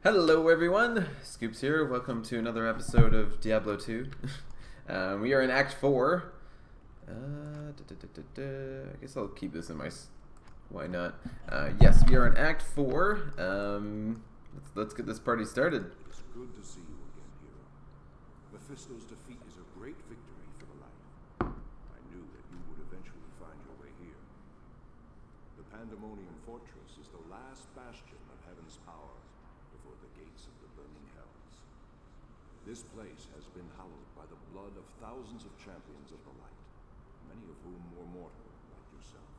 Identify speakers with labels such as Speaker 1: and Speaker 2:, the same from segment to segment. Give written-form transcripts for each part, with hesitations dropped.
Speaker 1: Hello everyone, Scoops here. Welcome to another episode of Diablo 2. We are in Act 4. I guess I'll keep this in my... Why not? Yes, we are in Act 4. Let's get this party started.
Speaker 2: It is good to see you again, hero. Mephisto's defeat is a great victory for the light. I knew that you would eventually find your way here. The Pandemonium Fortress is the last bastion of heaven's power before the gates of the burning hells. This place has been hallowed by the blood of thousands of champions of the light, many of whom were mortal, like yourself.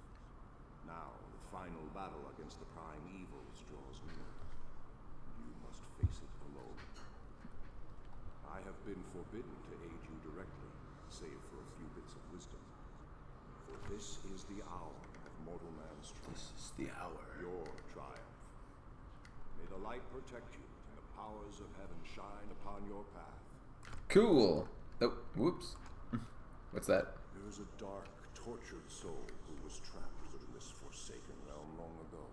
Speaker 2: Now, the final battle against the prime evils draws near. You must face it alone. I have been forbidden to aid you directly, save for a few bits of wisdom. For this is the hour of mortal man's triumph.
Speaker 1: This is the hour.
Speaker 2: Your triumph. May the light protect you, and the powers of heaven shine upon your path.
Speaker 1: Cool. Oh, whoops. What's that?
Speaker 2: There is a dark, tortured soul who was trapped within this forsaken realm long ago.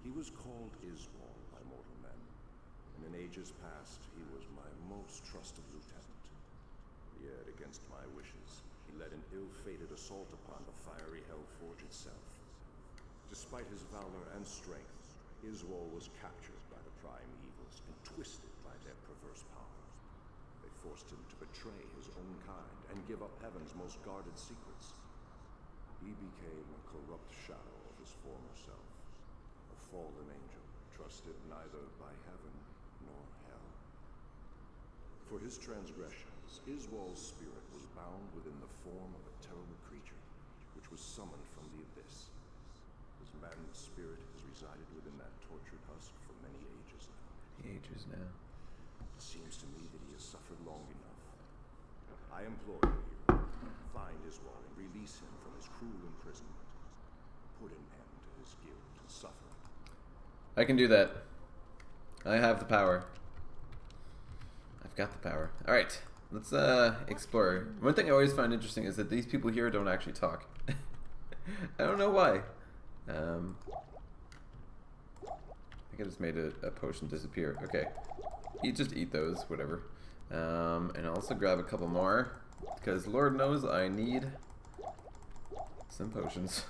Speaker 2: He was called Iswal by mortal men, and in ages past he was my most trusted lieutenant. Yet, against my wishes, he led an ill-fated assault upon the fiery Hellforge itself. Despite his valor and strength, Iswal was captured by the prime evils and twisted by their perverse power. They forced him to betray his own kind and give up heaven's most guarded secrets. He became a corrupt shadow of his former self, a fallen angel, trusted neither by heaven nor hell. For his transgressions, Iswal's spirit was bound within the form of a terrible creature, which was summoned from the abyss. His maddened spirit has resided within that tortured husk for many ages now.
Speaker 1: Ages now.
Speaker 2: It seems to me that he has suffered long enough. I implore you, hero, find Iswal and release him from his cruel imprisonment. Put an end to his guilt and suffering.
Speaker 1: I can do that. I have the power. I've got the power. Alright, let's explore. One thing I always find interesting is that these people here don't actually talk. I don't know why. I think I just made a potion disappear. Okay. Just eat those, whatever. And I'll also grab a couple more, because Lord knows I need some potions.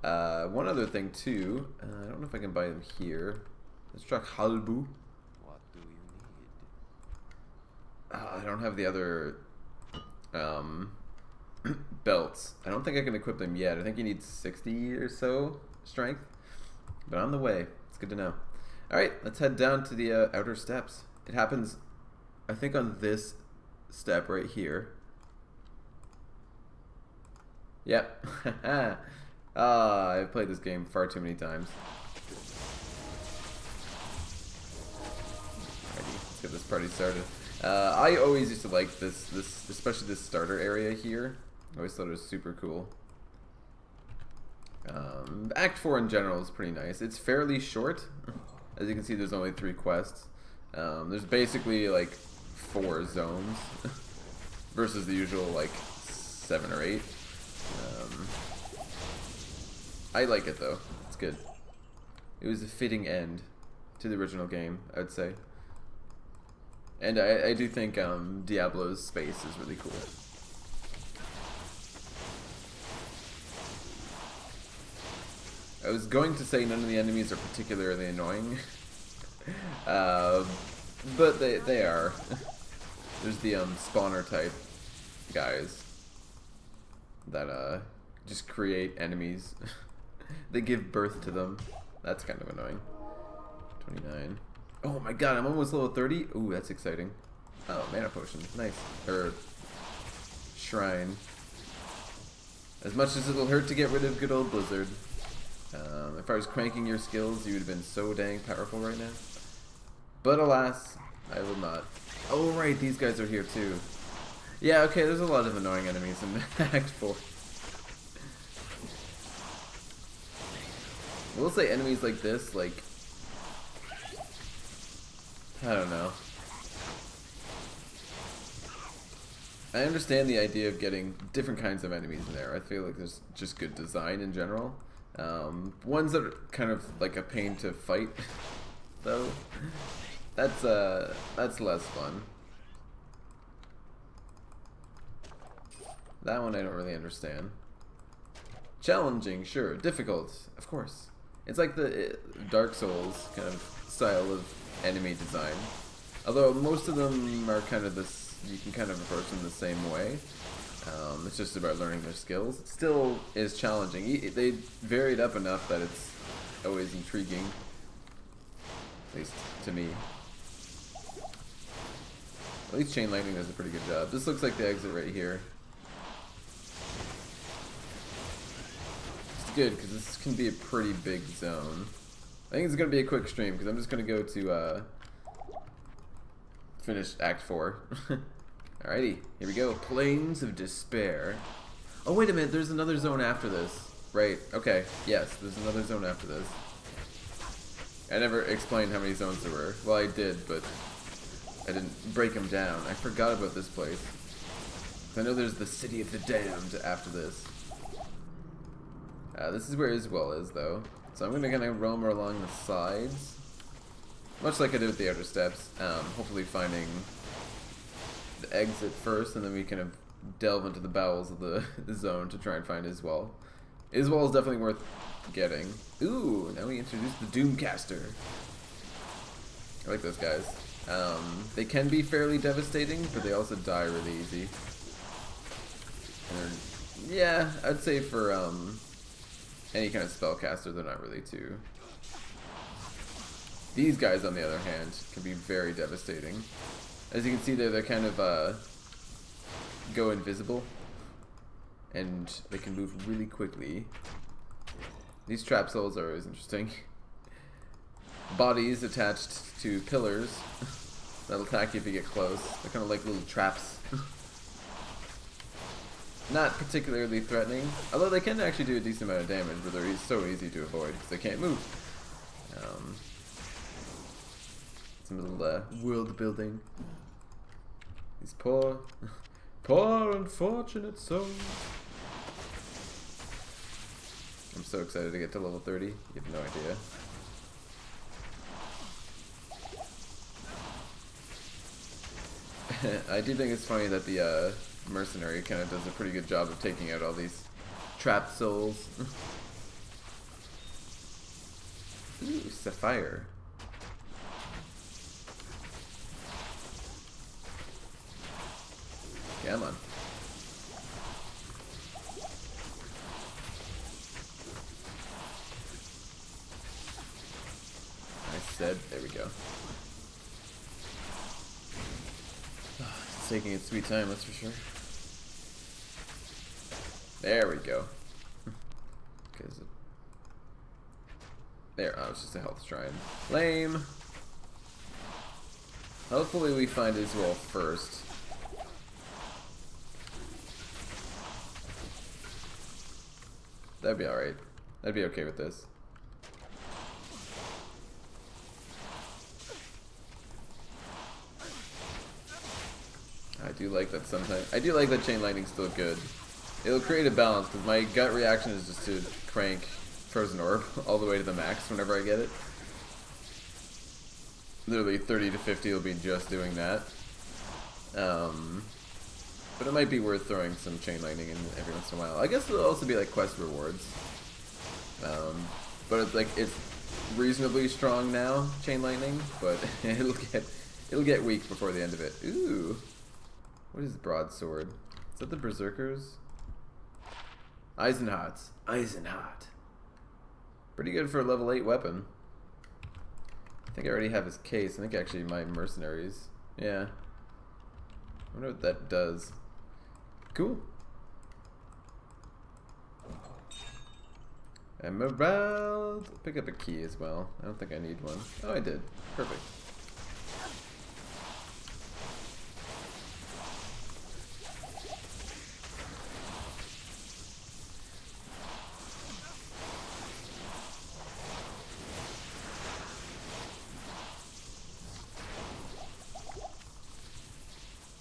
Speaker 1: One other thing too, I don't know if I can buy them here. Let's try Halbu.
Speaker 3: What do you need?
Speaker 1: I don't have the other belts. I don't think I can equip them yet. I think you need 60 or so strength. But on the way. It's good to know. Alright, let's head down to the outer steps. It happens, I think, on this step right here. Yep. I've played this game far too many times. Alrighty, let's get this party started. I always used to like this, especially this starter area here. I always thought it was super cool. Act 4 in general is pretty nice. It's fairly short. As you can see, there's only 3 quests. There's basically like 4 zones versus the usual like 7 or 8. I like it though. It's good. It was a fitting end to the original game, I would say. And I do think Diablo's space is really cool. I was going to say none of the enemies are particularly annoying, but they are. There's the spawner type guys that just create enemies. They give birth to them. That's kind of annoying. 29. Oh my god, I'm almost level 30. Ooh, that's exciting. Oh, mana potion. Nice. Or shrine. As much as it'll hurt to get rid of good old Blizzard. If I was cranking your skills, you would have been so dang powerful right now. But alas, I will not. Oh right, these guys are here too. Yeah, okay, there's a lot of annoying enemies in Act 4. We'll say enemies like this, like... I don't know. I understand the idea of getting different kinds of enemies in there. I feel like there's just good design in general. Ones that are kind of like a pain to fight though. That's less fun. That one I don't really understand. Challenging, sure. Difficult, of course. It's like the Dark Souls kind of style of enemy design. Although most of them are kind of this, you can kind of approach them the same way. It's just about learning their skills. It still is challenging. They varied up enough that it's always intriguing. At least to me. At least Chain Lightning does a pretty good job. This looks like the exit right here. It's good because this can be a pretty big zone. I think it's going to be a quick stream because I'm just going to go to finish Act 4. Alrighty, here we go. Plains of Despair. Oh, wait a minute. There's another zone after this. Right. Okay. Yes, there's another zone after this. I never explained how many zones there were. Well, I did, but I didn't break them down. I forgot about this place. I know there's the City of the Damned after this. This is where Iswell is, though. So I'm going to kind of roam along the sides. Much like I did with the outer steps. Hopefully finding the exit first, and then we kind of delve into the bowels of the zone to try and find Iswell. Iswell is definitely worth getting. Ooh, now we introduce the Doomcaster. I like those guys. They can be fairly devastating, but they also die really easy. And yeah, I'd say for any kind of spellcaster, they're not really too. These guys, on the other hand, can be very devastating. As you can see there, they're kind of go invisible, and they can move really quickly. These trap souls are always interesting. Bodies attached to pillars that'll attack you if you get close. They're kind of like little traps. Not particularly threatening, although they can actually do a decent amount of damage, but they're so easy to avoid because they can't move. Some little world building. These poor unfortunate souls. I'm so excited to get to level 30. You have no idea. I do think it's funny that the mercenary kind of does a pretty good job of taking out all these trapped souls. Ooh, Sapphire. Come on. I said, there we go. It's taking its sweet time, that's for sure. There we go. Because there, oh, it's just a health shrine. Lame. Hopefully we find Iswell first. That'd be alright. I'd be okay with this. I do like that sometimes. I do like that Chain Lightning's still good. It'll create a balance, because my gut reaction is just to crank Frozen Orb all the way to the max whenever I get it. Literally 30 to 50 will be just doing that. But it might be worth throwing some Chain Lightning in every once in a while. I guess it'll also be like quest rewards. But it's like, it's reasonably strong now, Chain Lightning, but it'll get weak before the end of it. Ooh. What is Broadsword? Is that the Berserkers? Eisenhot. Eisenhot. Pretty good for a level 8 weapon. I think I already have his case. I think actually my mercenaries. Yeah. I wonder what that does. Cool. Emerald. Pick up a key as well. I don't think I need one. Oh, I did. Perfect.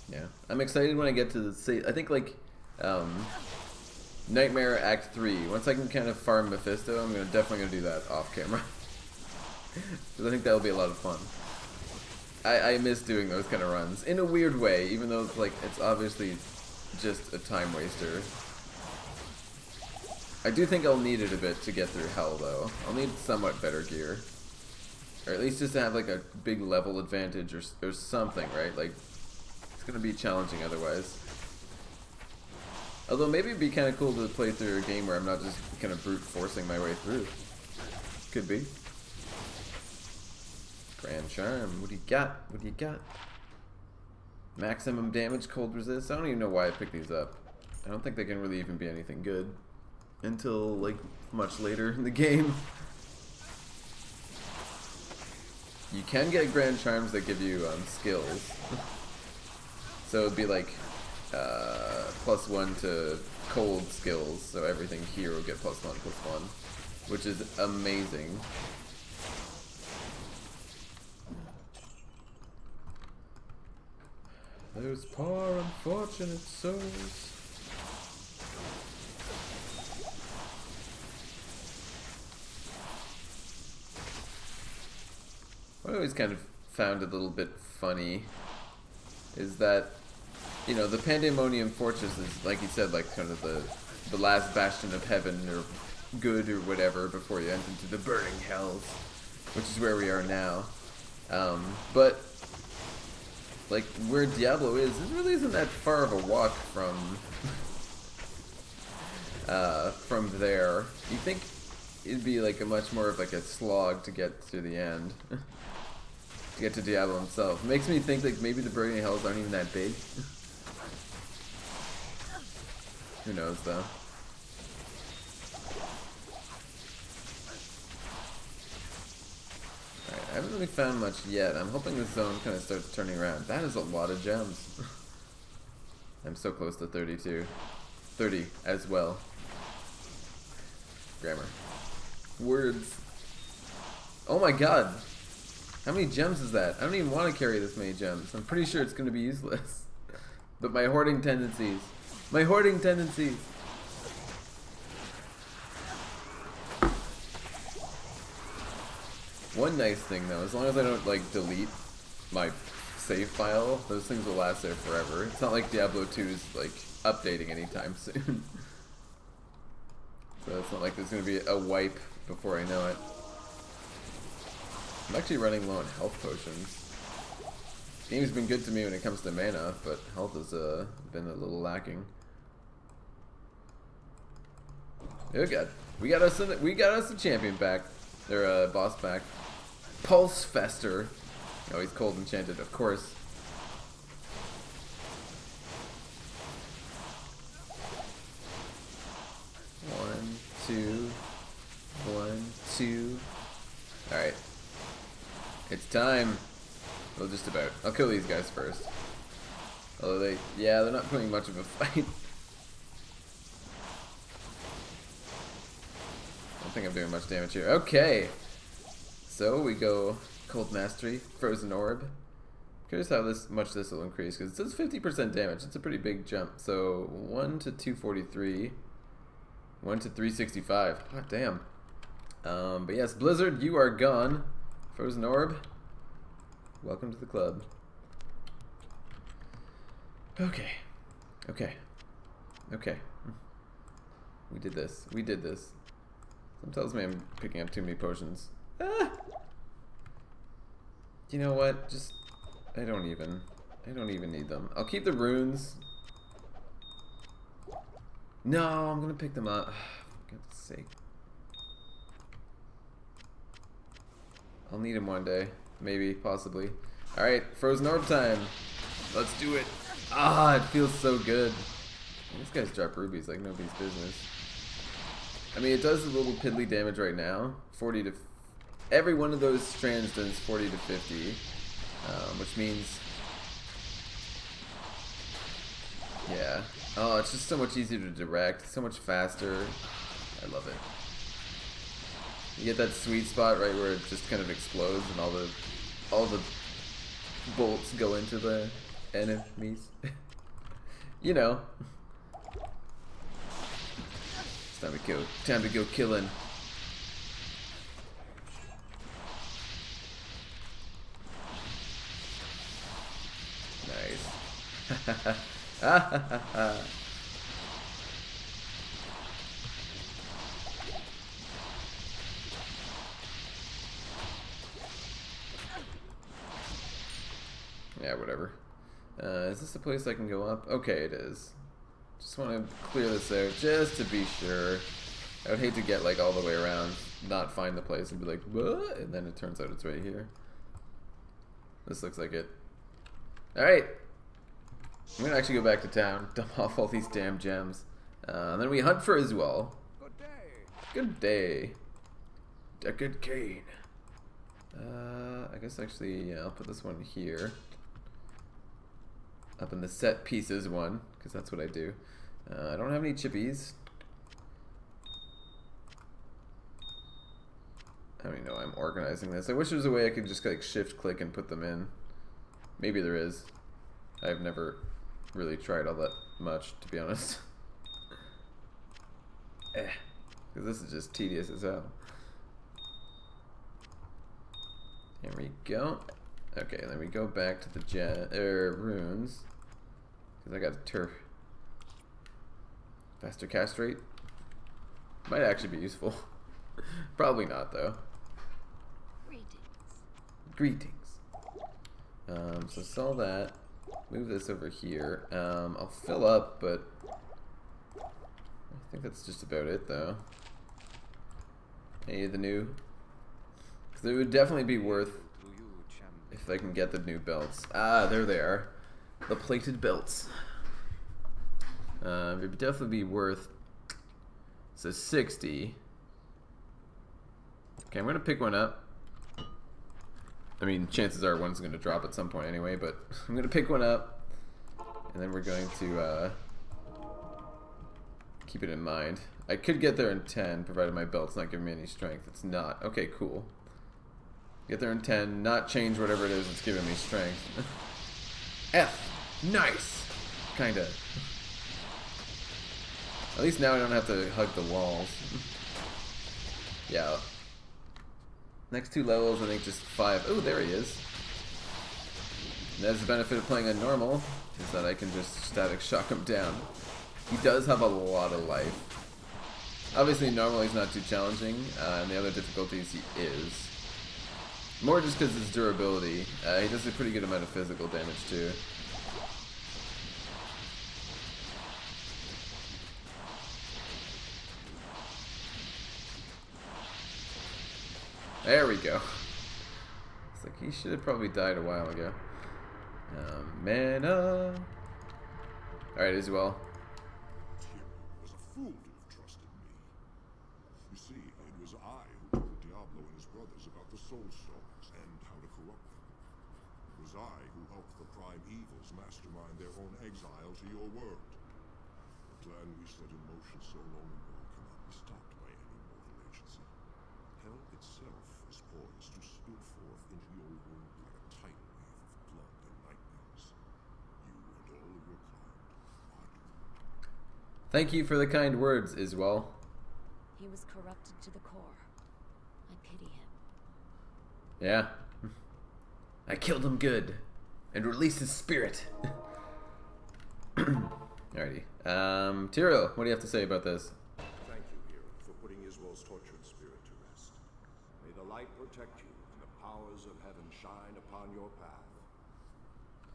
Speaker 1: Yeah, I'm excited when I get to the I think like Nightmare Act 3. Once I can kind of farm Mephisto, I'm definitely gonna do that off camera. Because I think that'll be a lot of fun. I miss doing those kind of runs in a weird way, even though it's like it's obviously just a time waster. I do think I'll need it a bit to get through hell, though. I'll need somewhat better gear, or at least just to have like a big level advantage or something, right? Like it's gonna be challenging otherwise. Although maybe it'd be kind of cool to play through a game where I'm not just kind of brute forcing my way through. Could be. Grand Charm. What do you got? What do you got? Maximum damage, cold resist. I don't even know why I picked these up. I don't think they can really even be anything good until like much later in the game. You can get Grand Charms that give you skills. So it'd be like +1 to cold skills. So everything here will get +1/+1, which is amazing. Those poor unfortunate souls. What I always kind of found a little bit funny is that, you know, the Pandemonium Fortress is, like you said, like kind of the last bastion of heaven or good or whatever before you enter into the burning hells, which is where we are now. But like where Diablo is, it really isn't that far of a walk from there. You think it'd be like a much more of like a slog to get to the end, to get to Diablo himself. It makes me think like maybe the burning hells aren't even that big. Who knows though? I haven't really found much yet. I'm hoping this zone kind of starts turning around. That is a lot of gems. I'm so close to 32. 30 as well. Grammar. Words. Oh my god. How many gems is that? I don't even want to carry this many gems. I'm pretty sure it's going to be useless. But my hoarding tendencies. My hoarding tendencies. One nice thing though, as long as I don't like delete my save file, those things will last there forever. It's not like Diablo 2 is like updating anytime soon. So it's not like there's gonna be a wipe before I know it. I'm actually running low on health potions. The game's been good to me when it comes to mana, but health has been a little lacking. Oh god, we got us a champion back. They're boss back. Pulse Fester. Oh, he's cold enchanted, of course. One, two. Alright. It's time. Well, just about. I'll kill these guys first. Although they're not putting much of a fight. I don't think I'm doing much damage here. Okay. So we go Cold Mastery, Frozen Orb. Curious how much this will increase, because it says 50% damage. It's a pretty big jump. So 1 to 243, 1 to 365. God damn. But yes, Blizzard, you are gone. Frozen Orb, welcome to the club. Okay. We did this. Something tells me I'm picking up too many potions. Ah! You know what? Just I don't even need them. I'll keep the runes. No, I'm gonna pick them up. For God's sake. I'll need them one day. Maybe, possibly. Alright, Frozen Orb time. Let's do it. Ah, it feels so good. These guys drop rubies like nobody's business. I mean, it does a little piddly damage right now. 40 to... Every one of those strands does 40 to 50. Which means... Yeah. Oh, it's just so much easier to direct. So much faster. I love it. You get that sweet spot right where it just kind of explodes and all the bolts go into the enemies. You know. It's time to go killing. Yeah, whatever. Is this a place I can go up? Okay, it is. Just want to clear this out just to be sure. I would hate to get like all the way around, not find the place, and be like, what? And then it turns out it's right here. This looks like it. Alright. I'm gonna actually go back to town, dump off all these damn gems. And then we hunt for Iswell.
Speaker 3: Good day.
Speaker 1: Good day. Deckard Kane. I guess actually, yeah, I'll put this one here. Up in the set pieces one, because that's what I do. I don't have any chippies. I don't even know I'm organizing this. I wish there was a way I could just like shift click and put them in. Maybe there is. I've never really tried all that much, to be honest. Because this is just tedious as hell. Here we go. Okay, then we go back to the runes. Because I got turf. Faster cast rate. Might actually be useful. Probably not, though. Greetings. So sell that. Move this over here. I'll fill up, but I think that's just about it, though. Hey, the new. Because it would definitely be worth if I can get the new belts. Ah, there they are. The plated belts. It would definitely be worth. So 60. Okay, I'm gonna pick one up. I mean, chances are one's gonna drop at some point anyway, but I'm gonna pick one up, and then we're going to keep it in mind. I could get there in 10, provided my belt's not giving me any strength. It's not. Okay, cool. Get there in 10, not change whatever it is that's giving me strength. F. Nice. Kinda. At least now I don't have to hug the walls. Yeah. Next 2 levels, I think just 5. Oh, there he is. And that's the benefit of playing on normal, is that I can just static shock him down. He does have a lot of life. Obviously, normal he's not too challenging, and the other difficulties he is. More just because his durability. He does a pretty good amount of physical damage too. There we go. It's like he should have probably died a while ago. Mana. Alright, Iswell.
Speaker 2: Was a fool to have trusted me. You see, it was I who told Diablo and his brothers about the Soul Stones and how to corrupt them. It was I who helped the Prime Evils mastermind their own exile to your world. The plan we set in motion so long ago cannot be stopped by any mortal agency. Hell itself is poised to spill forth into your world like a tidal wave of blood and nightmares. You and all of your kind are doomed.
Speaker 1: Thank you for the kind words, Iswell.
Speaker 4: He was corrupted to the core. I pity him.
Speaker 1: Yeah. I killed him good. And released his spirit. Alrighty. Tyrael, what do you have to say about this?
Speaker 2: Thank you, hero, for putting Iswell's tortured spirit to rest. May the light protect you and the powers of heaven shine upon your path.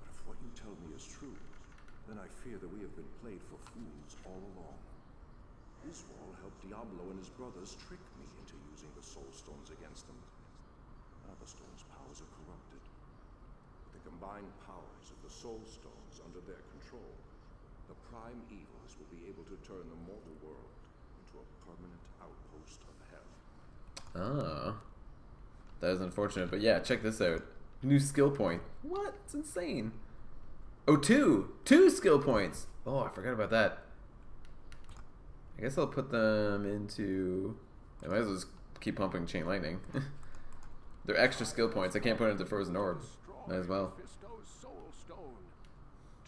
Speaker 2: But if what you tell me is true, then I fear that we have been played for fools all along. Iswell helped Diablo and his brothers trick me into using the Soul Stones against them. Now the Stones' powers are corrupted. With the combined powers of the Soul Stones under their control, the Prime Evils will be able to turn the mortal world into a permanent outpost of hell.
Speaker 1: Oh. That is unfortunate, but yeah, check this out. New skill point. What? It's insane. Oh, 2! 2 skill points! Oh, I forgot about that. I guess I'll put them into... I might as well just keep pumping Chain Lightning. They're extra skill points. I can't put it into Frozen Orb. Might as well.
Speaker 3: Soul Stone.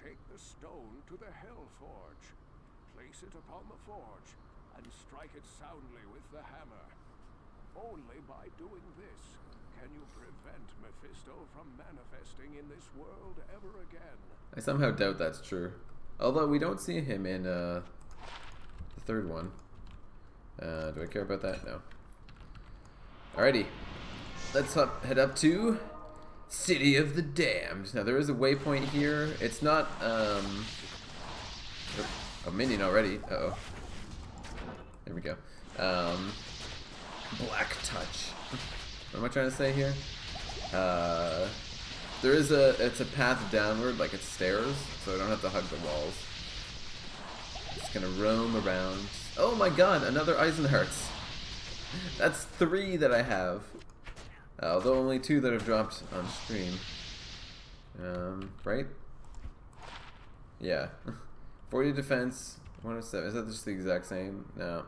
Speaker 3: Take the stone to the Hell Forge. Place it upon the forge and strike it soundly with the hammer. Only by doing this can you prevent Mephisto from manifesting in this world ever again?
Speaker 1: I somehow doubt that's true. Although we don't see him in the third one. Do I care about that? No. Alrighty. Let's head up to City of the Damned. Now there is a waypoint here. It's not a minion already. Uh-oh. There we go. Black touch. What am I trying to say here? There is it's a path downward, like it's stairs, so I don't have to hug the walls. Just gonna roam around. Oh my god, another Eisenherz. That's 3 that I have. Although only 2 that have dropped on stream. Right? Yeah. 40 defense, 107. Is that just the exact same? No.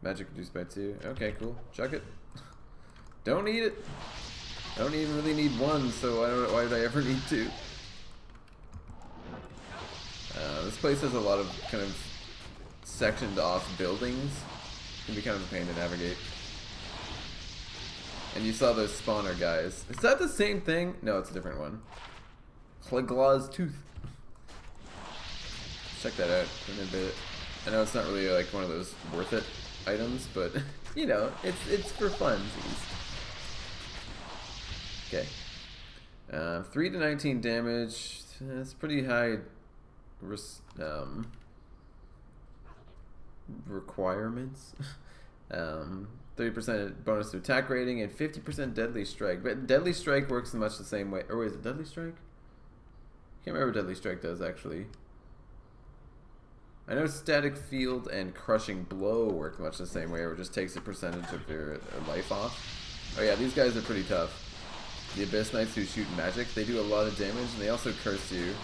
Speaker 1: Magic reduced by 2. Okay, cool. Chuck it. Don't need it. I don't even really need 1, so I don't know why did I ever need 2. This place has a lot of kind of sectioned off buildings. It can be kind of a pain to navigate. And you saw those spawner guys. Is that the same thing? No, it's a different one. Clegla's tooth. Check that out in a bit. I know it's not really like one of those worth it items, but you know, it's for funsies. Okay. 3 to 19 damage. That's pretty high requirements. 30% bonus to attack rating and 50% deadly strike. But deadly strike works in much the same way. Or wait, is it deadly strike? I can't remember what deadly strike does actually. I know static field and crushing blow work much the same way, where it just takes a percentage of your life off. Oh yeah, these guys are pretty tough. The Abyss Knights who shoot magic, they do a lot of damage, and they also curse you.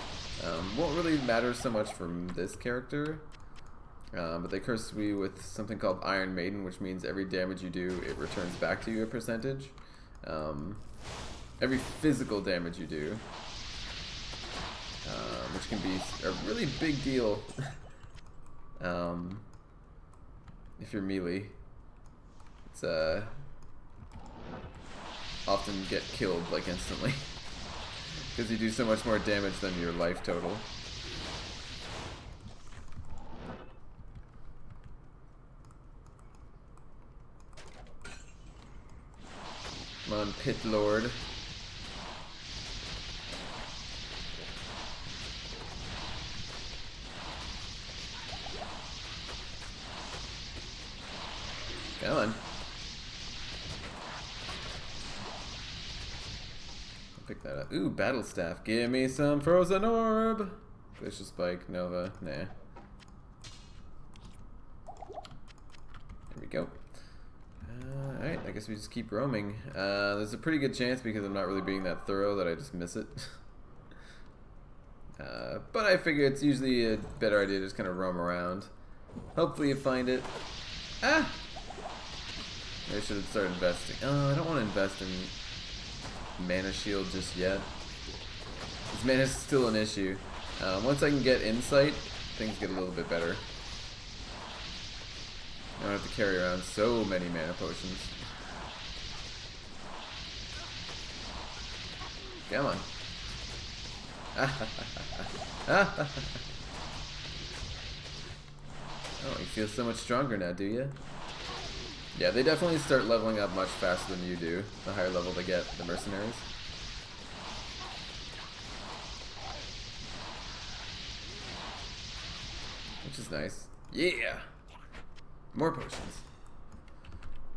Speaker 1: Won't really matter so much from this character, but they curse you with something called Iron Maiden, which means every damage you do, it returns back to you a percentage. Every physical damage you do, which can be a really big deal if you're melee. It's often get killed like instantly because you do so much more damage than your life total. Come on, Pit Lord. Come on. Pick that up. Ooh, Battle Staff. Give me some Frozen Orb. Glacial Spike, Nova. Nah. There we go. Alright, I guess we just keep roaming. There's a pretty good chance, because I'm not really being that thorough, that I just miss it. But I figure it's usually a better idea to just kind of roam around. Hopefully you find it. Ah! Maybe I should have started investing. Oh, I don't want to invest in mana shield just yet. This mana is still an issue. Once I can get insight, things get a little bit better. I don't have to carry around so many mana potions. Come on. Oh, you feel so much stronger now, do you? Yeah, they definitely start leveling up much faster than you do, the higher level they get, the mercenaries. Which is nice. Yeah! More potions.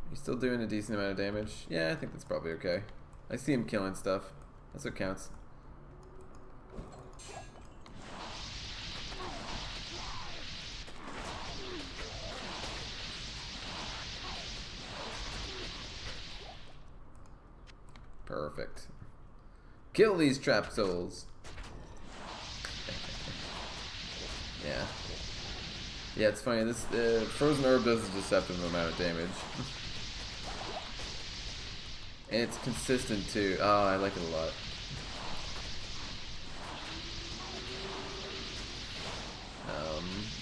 Speaker 1: He's still doing a decent amount of damage. Yeah, I think that's probably okay. I see him killing stuff. That's what counts. Perfect. Kill these trap souls. Yeah. Yeah, it's funny. This Frozen Orb does a deceptive amount of damage. And it's consistent too. Oh, I like it a lot.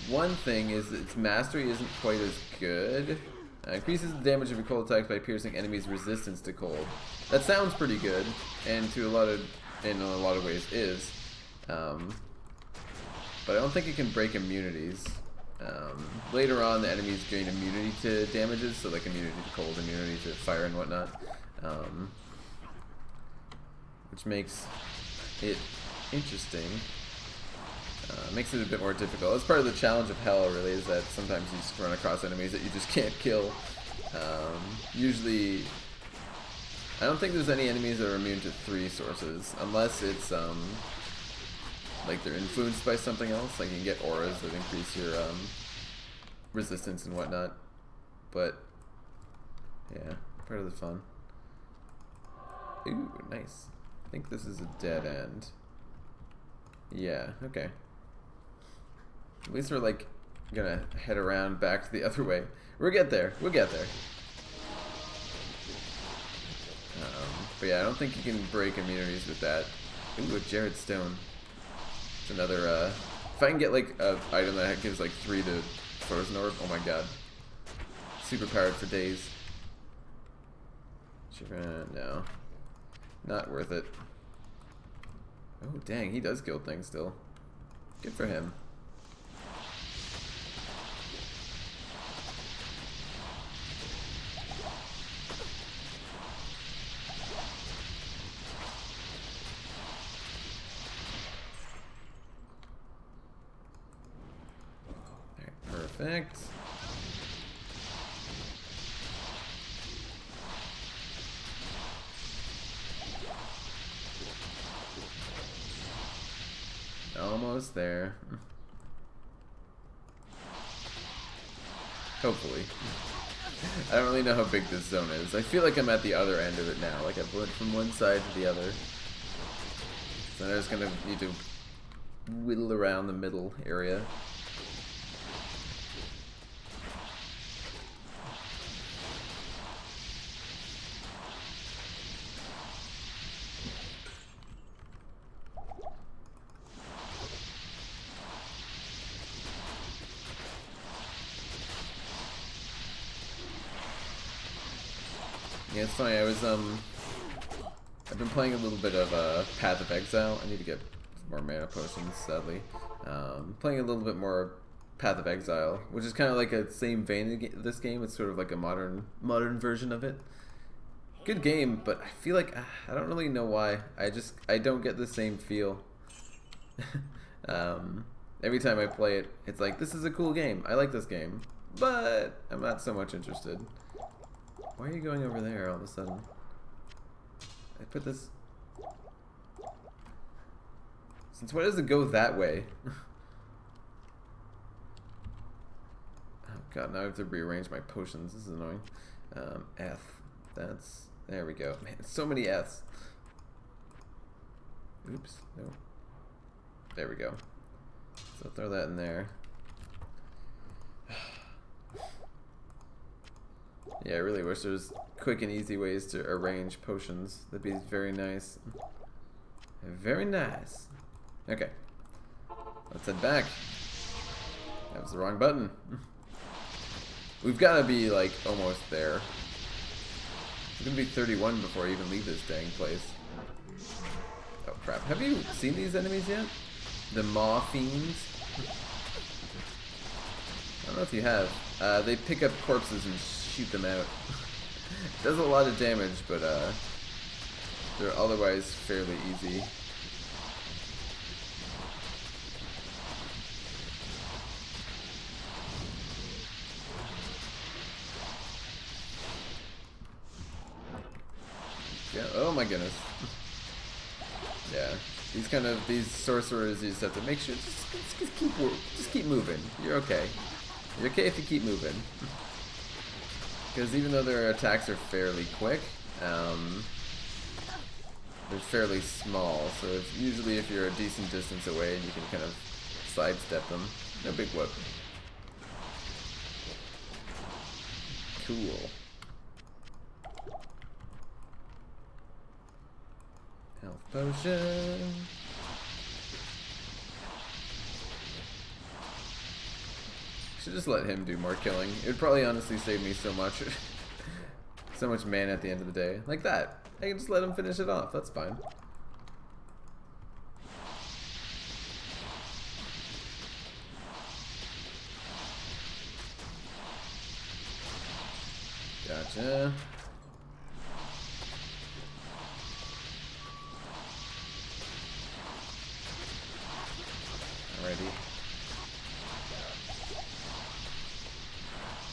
Speaker 1: One thing is its mastery isn't quite as good. Increases the damage of your cold attacks by piercing enemies' resistance to cold. That sounds pretty good, and in a lot of ways is. But I don't think it can break immunities. Later on, the enemies gain immunity to damages, so like immunity to cold, immunity to fire, and whatnot, which makes it interesting. Makes it a bit more difficult. That's part of the challenge of hell, really, is that sometimes you just run across enemies that you just can't kill. Usually, I don't think there's any enemies that are immune to 3 sources, unless it's like they're influenced by something else. Like you can get auras that increase your resistance and whatnot. But yeah, part of the fun. Ooh, nice. I think this is a dead end. Yeah, okay. At least we're like gonna head around back the other way. We'll get there. We'll get there. But yeah, I don't think you can break immunities with that. Ooh, a Jared Stone. It's another, if I can get like a item that gives like 3 to Frozen Orb, oh my god. Super powered for days. No. Not worth it. Oh dang, he does kill things still. Good for him. Perfect. Almost there. Hopefully. I don't really know how big this zone is. I feel like I'm at the other end of it now. Like I've went from one side to the other. So I'm just gonna need to whittle around the middle area. Yeah, it's funny, I've been playing a little bit of Path of Exile. I need to get more mana potions, sadly. Playing a little bit more Path of Exile, which is kind of like a same vein of this game. It's sort of like a modern version of it. Good game, but I feel like, I don't really know why. I don't get the same feel. Every time I play it, it's like, this is a cool game. I like this game, but I'm not so much interested. Why are you going over there all of a sudden? I put this... Since why does it go that way? Oh god, now I have to rearrange my potions. This is annoying. F. That's... There we go. Man, so many F's. Oops. No. There we go. So throw that in there. Yeah, I really wish there was quick and easy ways to arrange potions. That'd be very nice. Very nice. Okay. Let's head back. That was the wrong button. We've got to be, like, almost there. It's going to be 31 before I even leave this dang place. Oh, crap. Have you seen these enemies yet? The Maw Fiends? I don't know if you have. They pick up corpses and shoot them out. It does a lot of damage, but they're otherwise fairly easy. Yeah. Oh my goodness. Yeah. These sorcerers, you just have to make sure just keep moving. You're okay. You're okay if you keep moving. Because even though their attacks are fairly quick, they're fairly small. So usually if you're a decent distance away, you can kind of sidestep them. No big whoop. Cool. Health potion. Should just let him do more killing. It would probably honestly save me so much. So much mana at the end of the day. Like that. I can just let him finish it off. That's fine. Gotcha. Alrighty.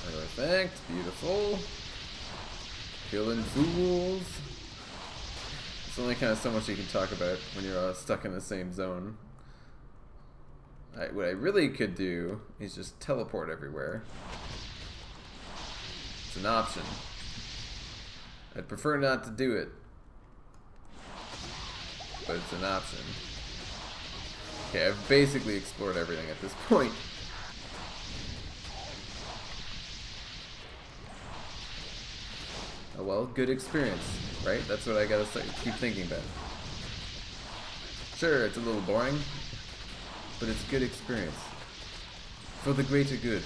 Speaker 1: Perfect. Beautiful. Killing fools. It's only kind of so much you can talk about when you're stuck in the same zone. What I really could do is just teleport everywhere. It's an option. I'd prefer not to do it, but it's an option. Okay, I've basically explored everything at this point. Oh well, good experience, right? That's what I gotta keep thinking about. Sure, it's a little boring, but it's a good experience. For the greater good.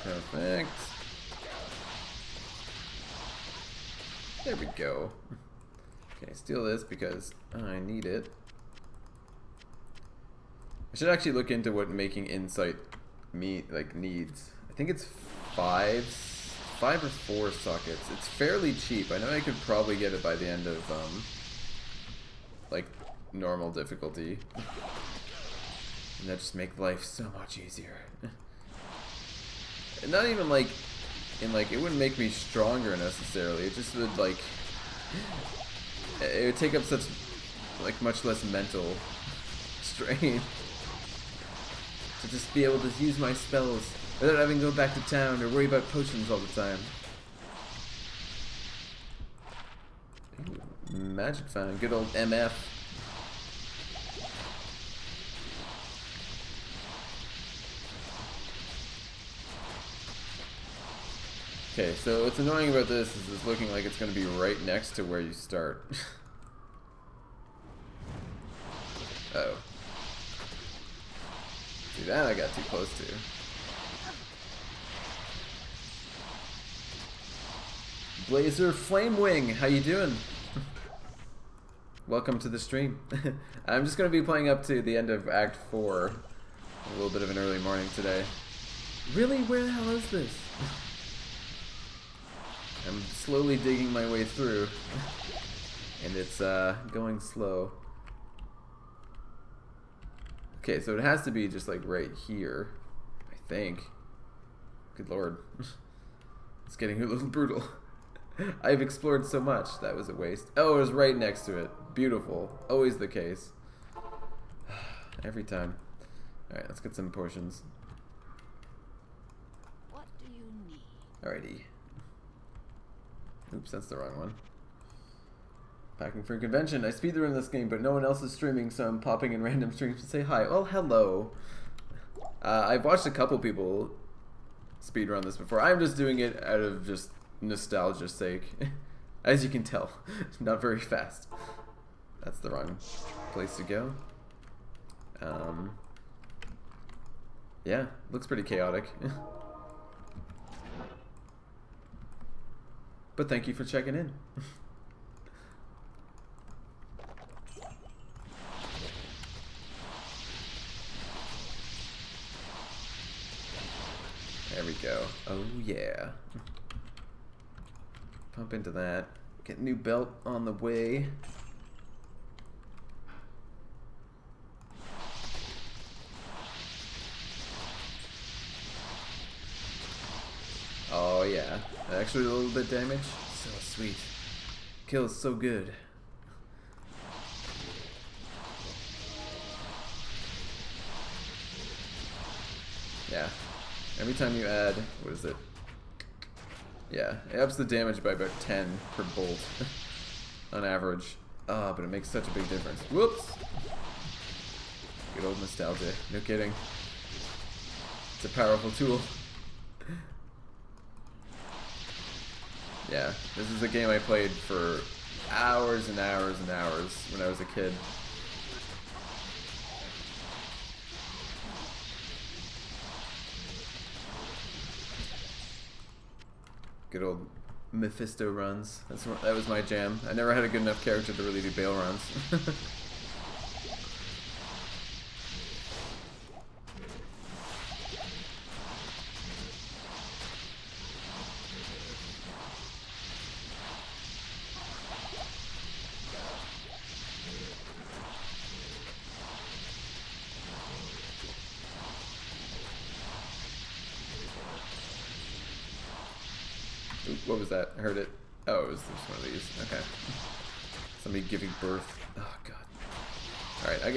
Speaker 1: Perfect. There we go. Okay, steal this because I need it. I should actually look into what making insight needs. I think it's 5 or 4 sockets. It's fairly cheap. I know I could probably get it by the end of like normal difficulty. And that just make life so much easier. And not even like it wouldn't make me stronger necessarily. It just would it would take up such much less mental strain to just be able to use my spells without having to go back to town or worry about potions all the time. Ooh, magic fountain, good old MF. Okay, so what's annoying about this is it's looking like it's going to be right next to where you start. Uh-oh. See, that I got too close to. Blazer Flamewing, how you doing? Welcome to the stream. I'm just going to be playing up to the end of Act 4. A little bit of an early morning today. Really? Where the hell is this? I'm slowly digging my way through, and it's going slow. Okay, so it has to be just like right here, I think. Good lord. It's getting a little brutal. I've explored so much. That was a waste. Oh, it was right next to it. Beautiful. Always the case. Every time. Alright, let's get some portions.
Speaker 4: What do you need?
Speaker 1: Alrighty. Oops, that's the wrong one. Packing for a convention. I speedrun this game, but no one else is streaming, so I'm popping in random streams to say hi. Well, hello. I've watched a couple people speedrun this before. I'm just doing it out of just nostalgia's sake. As you can tell, not very fast. That's the wrong place to go. Yeah, looks pretty chaotic. But thank you for checking in. There we go. Oh yeah. Pump into that. Get a new belt on the way. Oh yeah. Actually a little bit damage. So sweet. Kills so good. Yeah. Every time you add, what is it? Yeah, it ups the damage by about 10 per bolt on average. Ah, but it makes such a big difference. Whoops! Good old nostalgia. No kidding. It's a powerful tool. Yeah, this is a game I played for hours and hours and hours when I was a kid. Good old Mephisto runs. That was my jam. I never had a good enough character to really do Bale runs. Ooh, what was that? I heard it. Oh, it was just one of these. Okay. Somebody giving birth. Oh god. Alright, I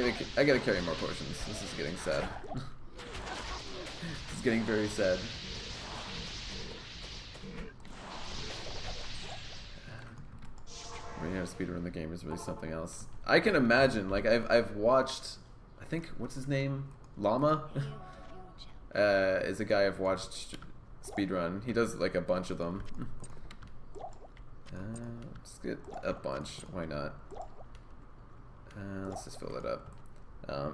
Speaker 1: gotta carry more potions. This is getting sad. This is getting very sad. Learning how to speedrun the game is really something else. I can imagine, like I've watched, I think, what's his name? Llama? Is a guy I've watched speedrun. He does like a bunch of them. Let's get a bunch. Why not? Let's just fill it up.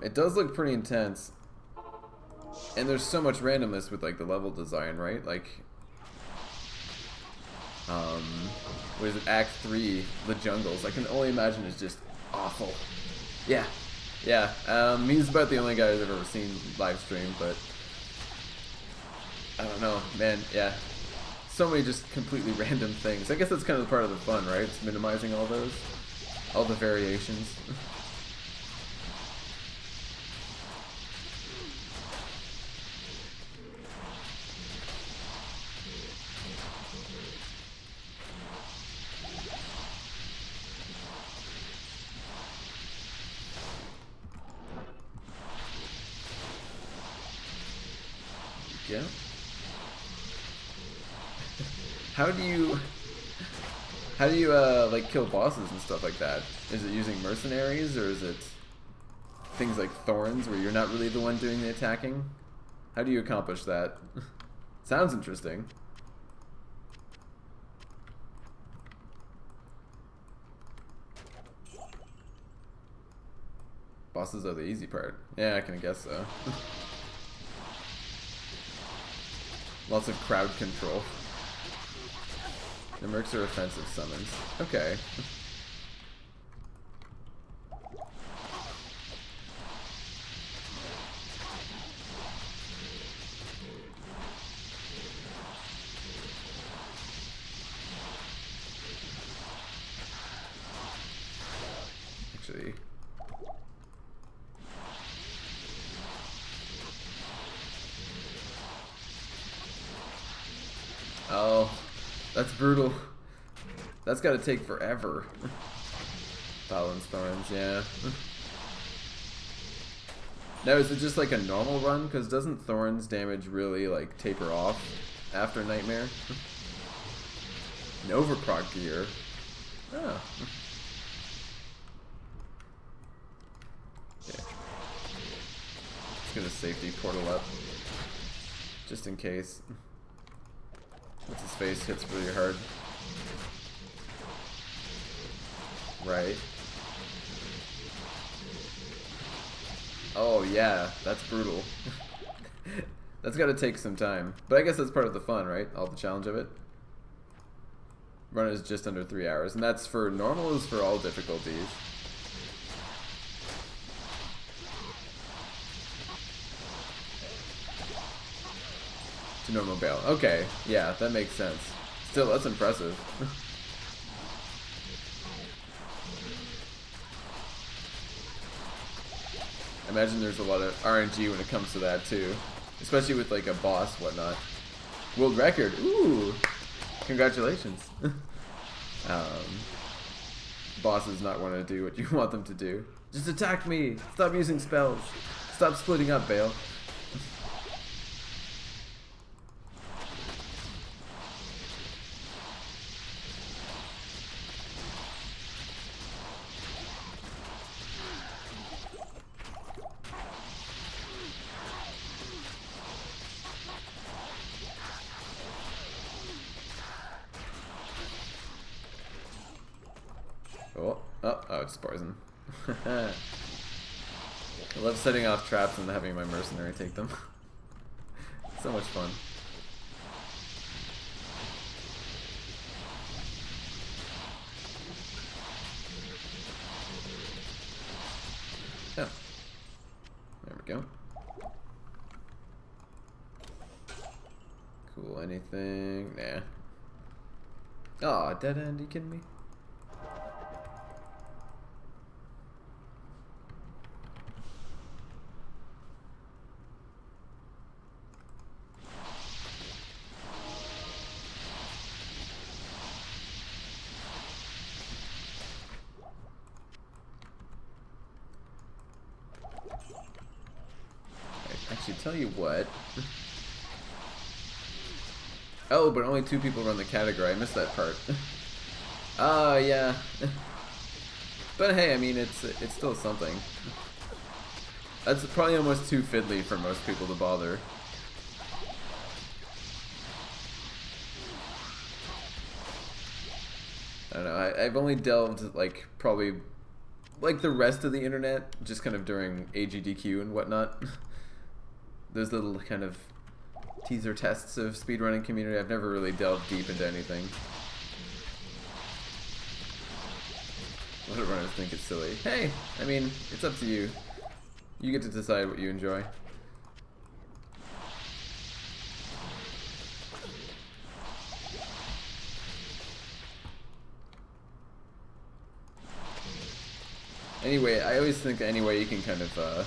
Speaker 1: It does look pretty intense, and there's so much randomness with like the level design, right? Like, what is it? Act 3, the jungles. I can only imagine it's just awful. Yeah, yeah. He's about the only guy I've ever seen live stream, but I don't know, man. Yeah, so many just completely random things. I guess that's kind of part of the fun, right? It's minimizing all those, all the variations. Yeah. How do you like kill bosses and stuff like that? Is it using mercenaries, or is it things like thorns where you're not really the one doing the attacking? How do you accomplish that? Sounds interesting. Bosses are the easy part. Yeah, I can guess so. Lots of crowd control. The mercs are offensive summons. Okay. Actually, oh, that's brutal. That's gotta take forever. Balin's Thorns, yeah. Now, is it just like a normal run? Because doesn't Thorns damage really like taper off after Nightmare? An overproc gear. Oh. Okay. Just gonna safety portal up. Just in case. What's his face hits really hard. Right. Oh yeah, that's brutal. That's gotta take some time. But I guess that's part of the fun, right? All the challenge of it. Run is just under 3 hours, and that's for normal, is for all difficulties. To normal bail. Okay, yeah, that makes sense. Still, that's impressive. I imagine there's a lot of RNG when it comes to that too, especially with like a boss, whatnot. World record. Ooh, congratulations. Bosses not want to do what you want them to do. Just attack me. Stop using spells. Stop splitting up, Bale. Oh, it's poison. I love setting off traps and having my mercenary take them. So much fun. Oh. There we go. Cool, anything? Nah. Aw, dead end, you kidding me? Actually, tell you what. Oh, but only 2 people run the category. I missed that part. Oh, yeah. But hey, I mean, it's still something. That's probably almost too fiddly for most people to bother. I don't know. I've only delved, like, probably like the rest of the internet, just kind of during AGDQ and whatnot. Those little kind of teaser tests of speedrunning community. I've never really delved deep into anything. A lot of runners think it's silly. Hey, I mean, it's up to you. You get to decide what you enjoy. Anyway, I always think any way you can kind of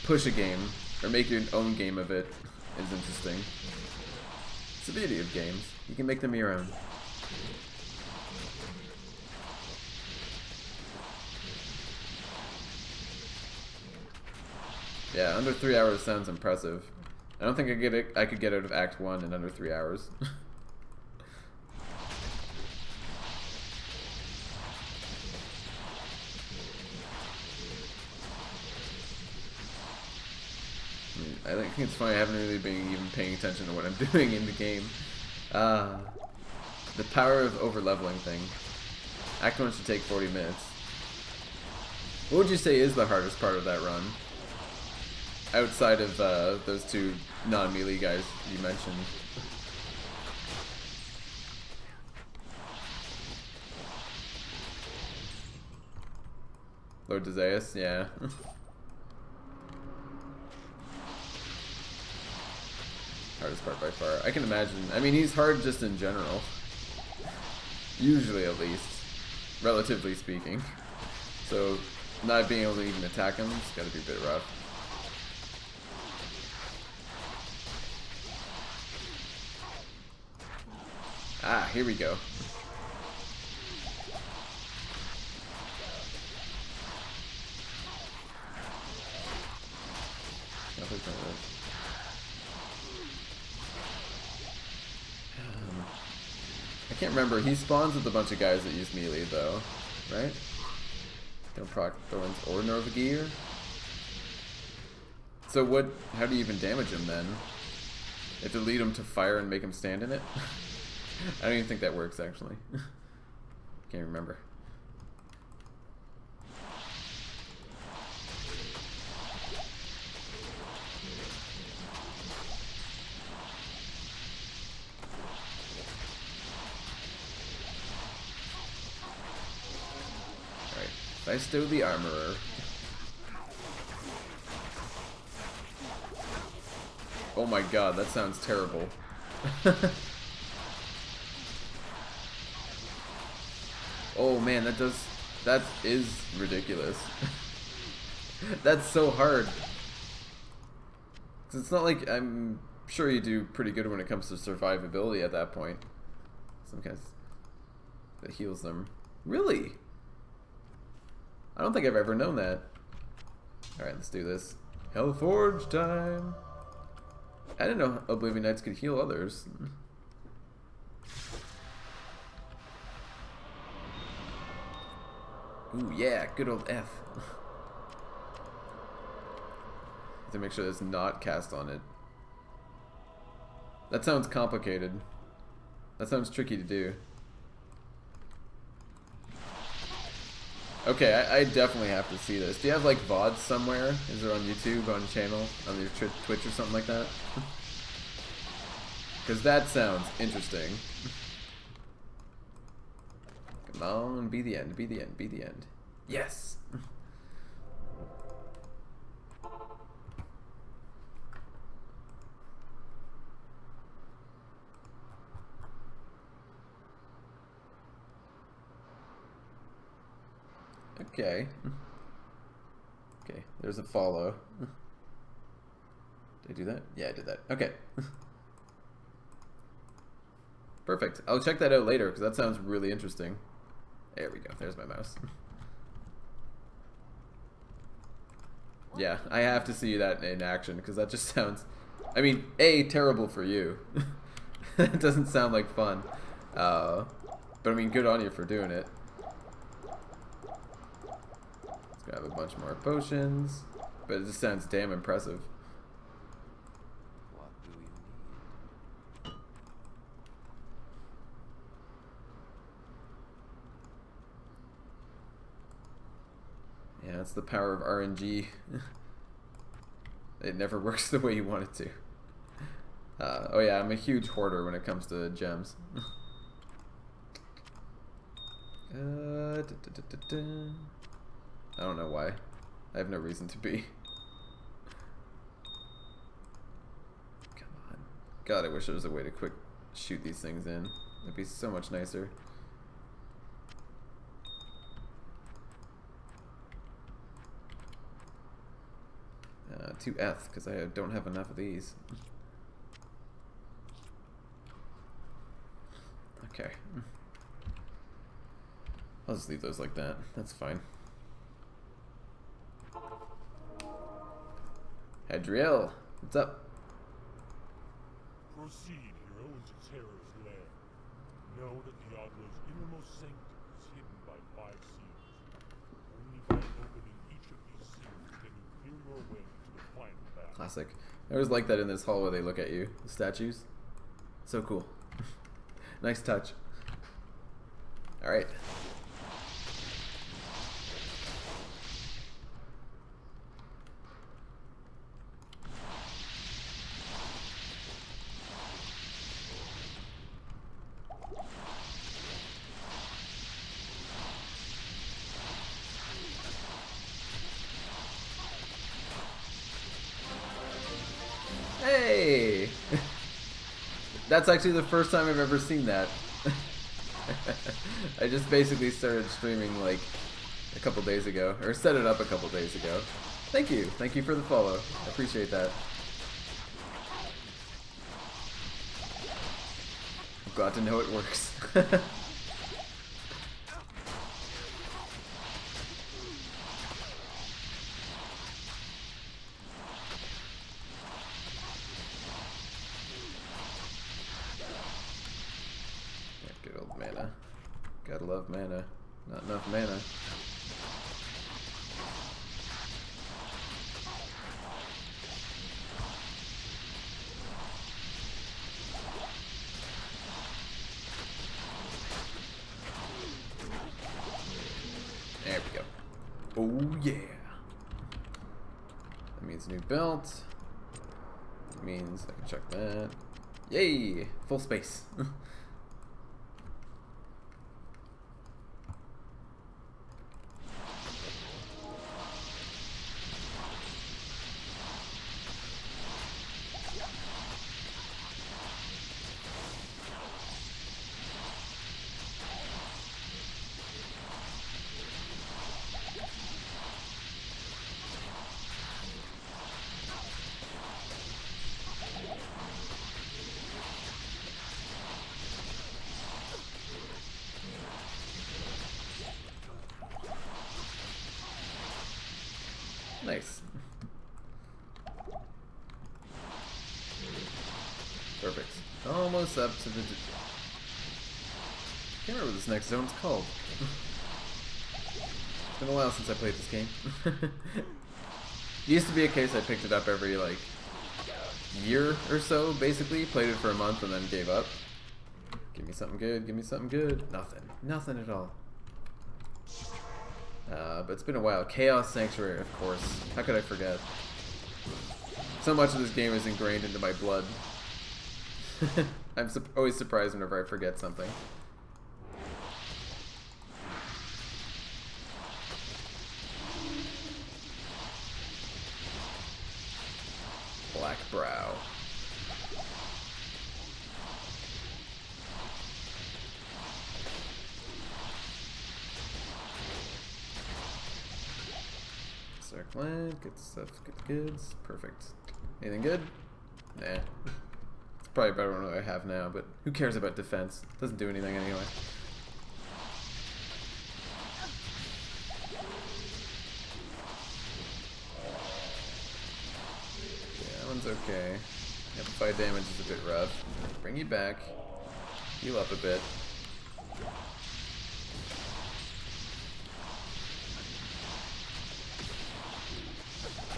Speaker 1: push a game or make your own game of it is interesting. It's the beauty of games. You can make them your own. Yeah, under 3 hours sounds impressive. I don't think I could get out of Act 1 in under 3 hours. I think it's funny, I haven't really been even paying attention to what I'm doing in the game. The power of over-leveling thing. Act 1 should take 40 minutes. What would you say is the hardest part of that run? Outside of those 2 non-melee guys you mentioned. Lord Dezeus, yeah. Hardest part by far. I can imagine. I mean, he's hard just in general. Usually, at least. Relatively speaking. So, not being able to even attack him, it's gotta be a bit rough. Ah, here we go. I can't remember. He spawns with a bunch of guys that use melee, though, right? Don't proc Thorns or Norvagear. So what? How do you even damage him then? You have to lead him to fire and make him stand in it. I don't even think that works actually. Can't remember. Alright, I stow the armorer. Oh my god, that sounds terrible. Oh man, that is ridiculous. That's so hard. 'Cause it's not like, I'm sure you do pretty good when it comes to survivability at that point. Some kind of that heals them. Really? I don't think I've ever known that. Alright, let's do this. Hellforge time! I didn't know Oblivion Knights could heal others. Ooh, yeah, good old F. Have to make sure there's not cast on it. That sounds complicated. That sounds tricky to do. Okay, I definitely have to see this. Do you have like VODs somewhere? Is it on YouTube, on channel, on your Twitch or something like that? Because that sounds interesting. Come on, be the end, be the end, be the end. Yes! Okay. Okay, there's a follow. Did I do that? Yeah, I did that. Okay. Perfect. I'll check that out later because that sounds really interesting. There we go. There's my mouse. Yeah, I have to see that in action because that just sounds... I mean, A, terrible for you. It doesn't sound like fun. But I mean, good on you for doing it. Let's grab a bunch more potions. But it just sounds damn impressive.
Speaker 5: What do you need?
Speaker 1: Yeah, it's the power of RNG. It never works the way you want it to. Oh yeah, I'm a huge hoarder when it comes to gems. I don't know why. I have no reason to be. Come on. God, I wish there was a way to quick shoot these things in. That'd be so much nicer. To F, because I don't have enough of these. Okay. I'll just leave those like that. That's fine. Hadriel, what's up?
Speaker 6: Proceed, hero, into Terror's lair. Know that Diablo's innermost sanctum is hidden by 5 seals. Only by opening each of these seals can you clear your way to the final battle.
Speaker 1: Classic. I always like that in this hall where they look at you. The statues. So cool. Nice touch. Alright. Hey! That's actually the first time I've ever seen that. I just basically started streaming like a couple days ago, or set it up a couple days ago. Thank you. Thank you for the follow. I appreciate that. I'm glad to know it works. Good old mana. Gotta love mana. Not enough mana. There we go. Oh yeah. That means new belt. That means I can check that. Yay! Full space. Nice. Perfect. Almost up to the... Can't remember what this next zone's called. It's been a while since I played this game. It used to be a case I picked it up every, like, year or so, basically. Played it for a month and then gave up. Give me something good, give me something good. Nothing. Nothing at all. But it's been a while. Chaos Sanctuary, of course. How could I forget? So much of this game is ingrained into my blood. I'm always surprised whenever I forget something. Black Brow. Circling, good stuff, good goods, perfect. Anything good? Nah. It's probably better than what I have now, but who cares about defense? Doesn't do anything anyway. Yeah, that one's okay. Amplified damage is a bit rough. Bring you back. Heal up a bit.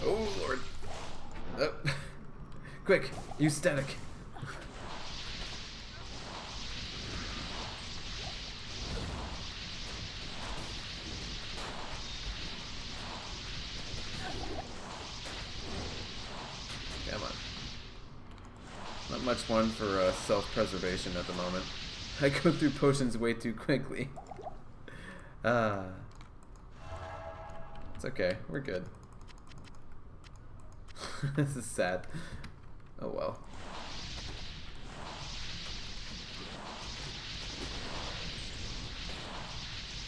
Speaker 1: Oh, Lord. Oh. Quick, use static. Come on. Not much fun for self-preservation at the moment. I go through potions way too quickly. It's okay, we're good. This is sad. Oh well.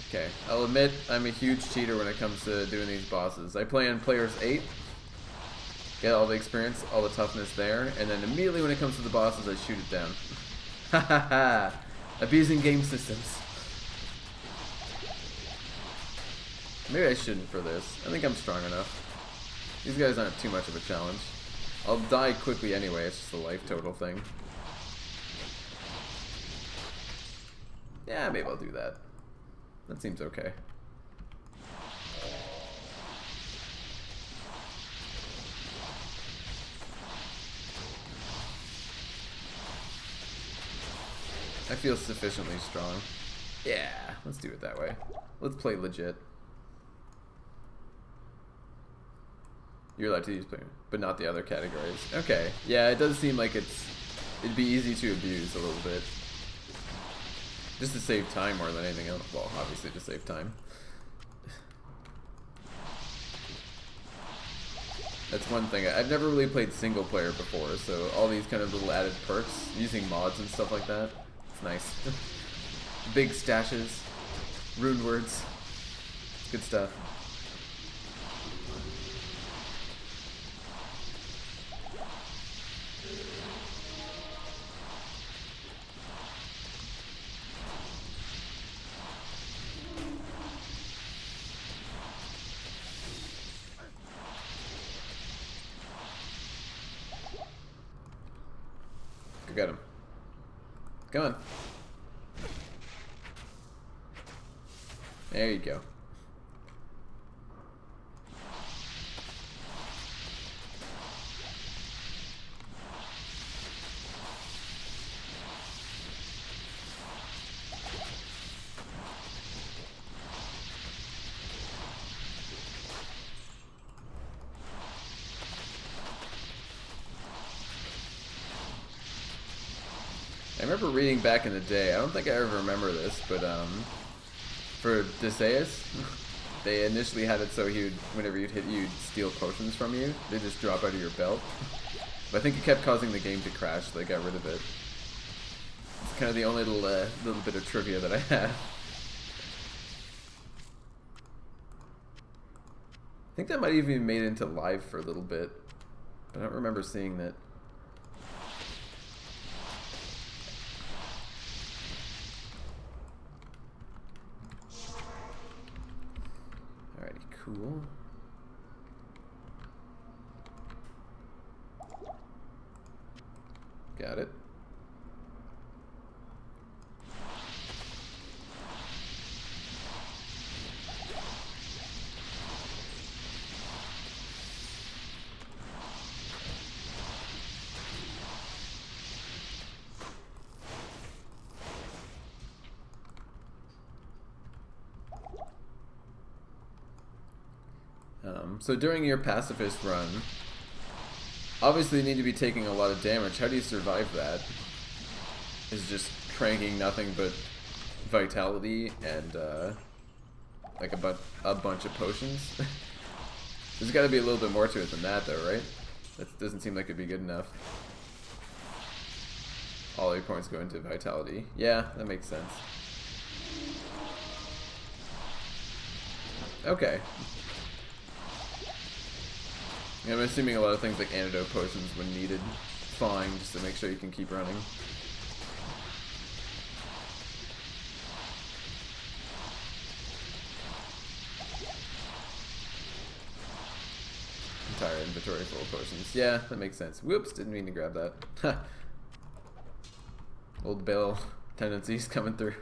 Speaker 1: Okay, I'll admit I'm a huge cheater when it comes to doing these bosses. I play on players 8, get all the experience, all the toughness there, and then immediately when it comes to the bosses, I shoot it down. Ha ha ha! Abusing game systems. Maybe I shouldn't for this. I think I'm strong enough. These guys aren't too much of a challenge. I'll die quickly anyway, it's just a life total thing. Yeah, maybe I'll do that. That seems okay. I feel sufficiently strong. Yeah, let's do it that way. Let's play legit. You're allowed to use player, but not the other categories. Okay, yeah, it does seem like it'd be easy to abuse a little bit. Just to save time more than anything else. Well, obviously to save time. That's one thing. I've never really played single player before, so all these kind of little added perks, using mods and stuff like that, it's nice. Big stashes, rune words, good stuff. Got him. Come on. There you go. I remember reading back in the day, I don't think I ever remember this, but for Odysseus, they initially had it so whenever you'd hit you'd steal potions from you. They just drop out of your belt. But I think it kept causing the game to crash, so they got rid of it. It's kind of the only little bit of trivia that I have. I think that might even be made into live for a little bit, but I don't remember seeing that. Cool. Got it. So during your pacifist run, obviously you need to be taking a lot of damage. How do you survive that? Is just cranking nothing but vitality and like a bunch of potions? There's got to be a little bit more to it than that, though, right? That doesn't seem like it'd be good enough. All your points go into vitality. Yeah, that makes sense. Okay. I'm assuming a lot of things like antidote potions when needed, fine, just to make sure you can keep running. Entire inventory full of potions. Yeah, that makes sense. Whoops, didn't mean to grab that. Old Bill tendencies coming through.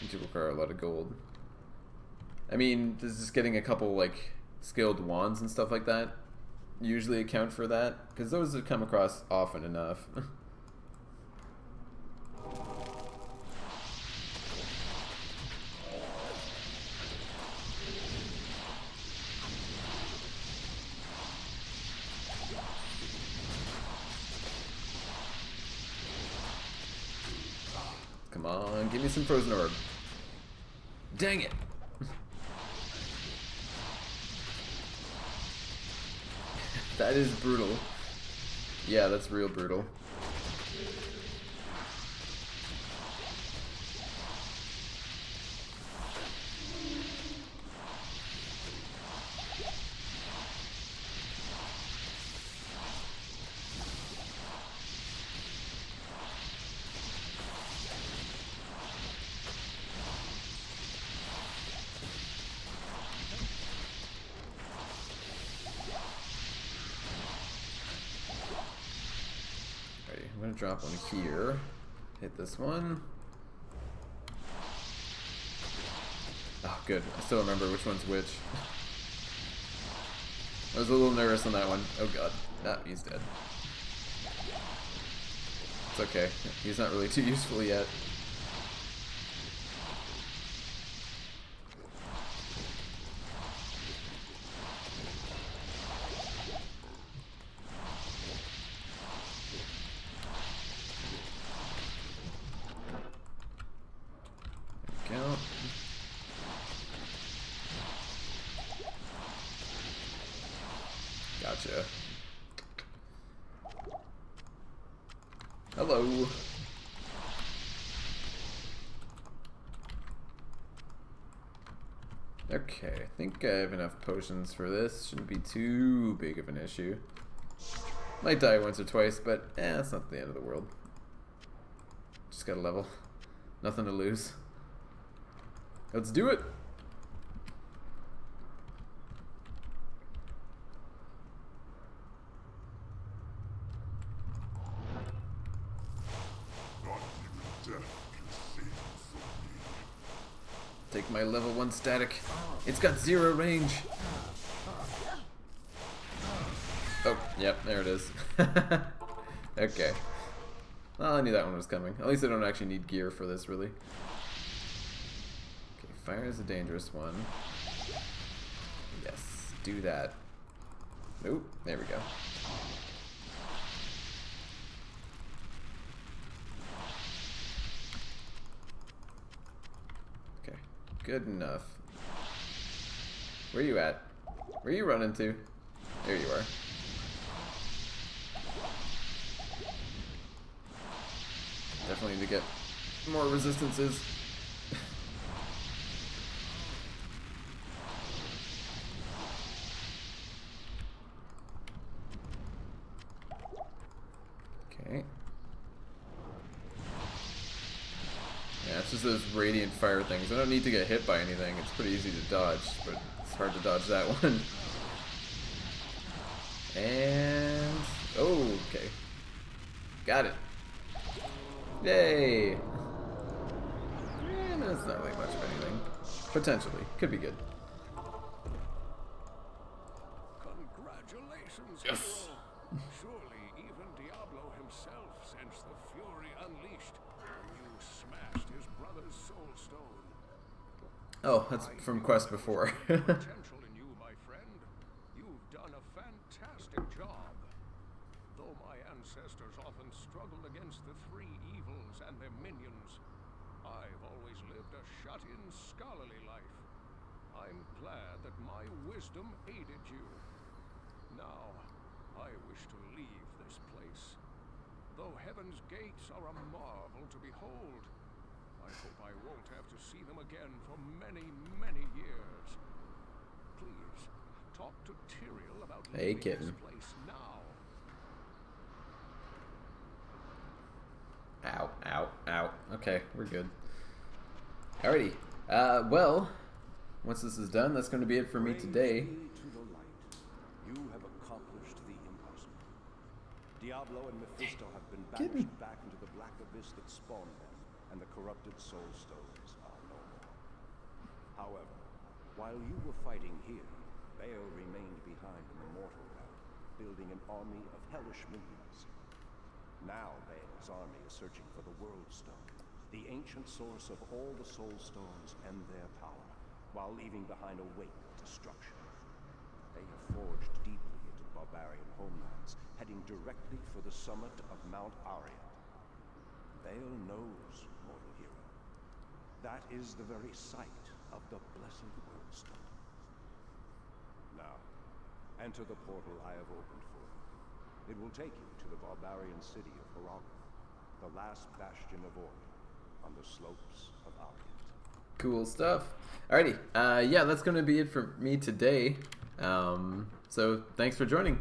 Speaker 1: Which will require a lot of gold. I mean, does just getting a couple like skilled wands and stuff like that usually account for that? Because those have come across often enough. Come on, give me some frozen orb. Dang it! That is brutal. Yeah, that's real brutal. I'm gonna drop one here. Hit this one. Oh, good. I still remember which one's which. I was a little nervous on that one. Oh god. Nah, he's dead. It's okay. He's not really too useful yet. Gotcha. Hello. Okay, I think I have enough potions for this. Shouldn't be too big of an issue. Might die once or twice, but it's not the end of the world. Just gotta level. Nothing to lose. Let's do it! Take my level 1 static. It's got 0 range. Oh, yep, there it is. Okay. Well, I knew that one was coming. At least I don't actually need gear for this, really. Okay, fire is a dangerous one. Yes, do that. Nope, there we go. Okay, good enough. Where you at? Where you running to? There you are. Definitely need to get more resistances. Okay. Yeah, it's just those radiant fire things. I don't need to get hit by anything. It's pretty easy to dodge, but it's hard to dodge that one. And... oh, okay. Got it. Yay! And that's not really much of anything. Potentially. Could be good.
Speaker 3: Congratulations,
Speaker 1: Yes.
Speaker 3: hero. Surely even Diablo himself sensed the fury unleashed when you smashed his brother's soul stone.
Speaker 1: Oh, that's from Quest before.
Speaker 3: Potential in you, my friend. You've done a fantastic job. Though my ancestors often struggled against the three evils and their minions, I've always lived a shut-in, scholarly life. I'm glad that my wisdom aided you. Now, I wish to leave this place. Though heaven's gates are a marvel to behold, I hope I won't have to see them again for many, many years. Please, talk to Tyrael about
Speaker 1: Hey,
Speaker 3: leaving
Speaker 1: kitten.
Speaker 3: this place now.
Speaker 1: Ow, ow, ow. Okay, we're good. Alrighty. Well, once this is done, that's going to be it for me today.
Speaker 2: Praise be to the light. You have accomplished the impossible. Diablo and Mephisto have been
Speaker 1: Kidding.
Speaker 2: banished back into the black abyss that spawned them, and the corrupted soul stones are no more. However, while you were fighting here, Baal remained behind in the mortal realm, building an army of hellish minions. Now Baal's army is searching for the World Stone, the ancient source of all the soul stones and their power, while leaving behind a wake of destruction. They have forged deeply into barbarian homelands, heading directly for the summit of Mount Arya. Baal knows, mortal hero. That is the very site of the blessed World Stone. Now, enter the portal I have opened for you. It will take you to the barbarian city of Haragua, the last bastion of order on the slopes of Arya.
Speaker 1: Cool stuff. Alrighty. Yeah, that's going to be it for me today. So thanks for joining.